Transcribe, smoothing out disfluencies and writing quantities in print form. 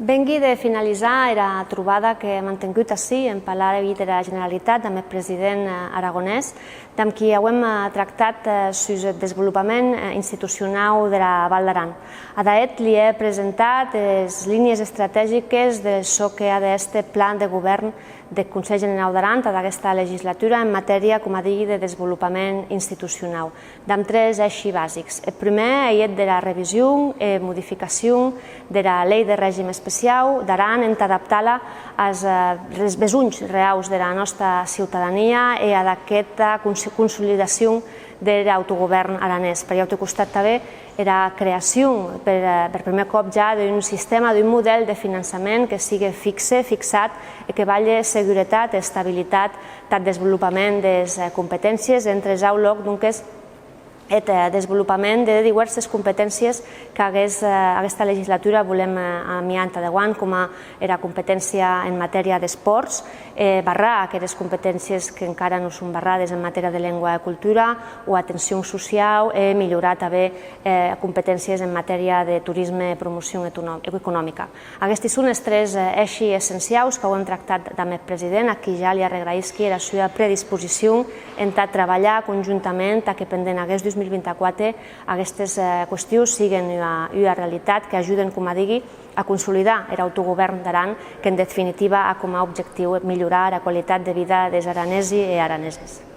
Vengui de finalitzar era trobada que hem mantingut ací en Palau de la Generalitat amb el president aragonès, amb qui hem tractat sobre el desenvolupament institucional de la Val d'Aran. A daet li he presentat les línies estratègiques del que ha d'estar pla de govern del Consell General d'Aran d'aquesta legislatura en matèria, com a digui, de desenvolupament institucional, amb tres eixos bàsics. El primer és de la revisió i modificació de la Llei de Règim Especial d'Aran en adaptar-la als besonys reals de la nostra ciutadania i a aquesta consolidació de l'autogovern aranès. Per l'altre costat també la creació per primer cop ja d'un sistema, d'un model de finançament que sigui fixat i que valgui seguretat, estabilitat, desenvolupament de les competències entre els auloc, doncs el desenvolupament de diverses competències que aquesta legislatura volem enviar endavant, com era competència en matèria d'esports, barrar aquelles competències que encara no són barrades en matèria de llengua i cultura o atenció social, i millorar també competències en matèria de turisme i promoció econòmica. Aquests són els tres eixos essencials que ho hem tractat amb el president, a qui ja li agraïsc la seva predisposició en treballar conjuntament que pendent aquest 2024 aquestes qüestions siguin una realitat que ajuden, com a digui, a consolidar l'autogovern d'Aran, que en definitiva ha com a objectiu millorar la qualitat de vida dels aranesos i araneses.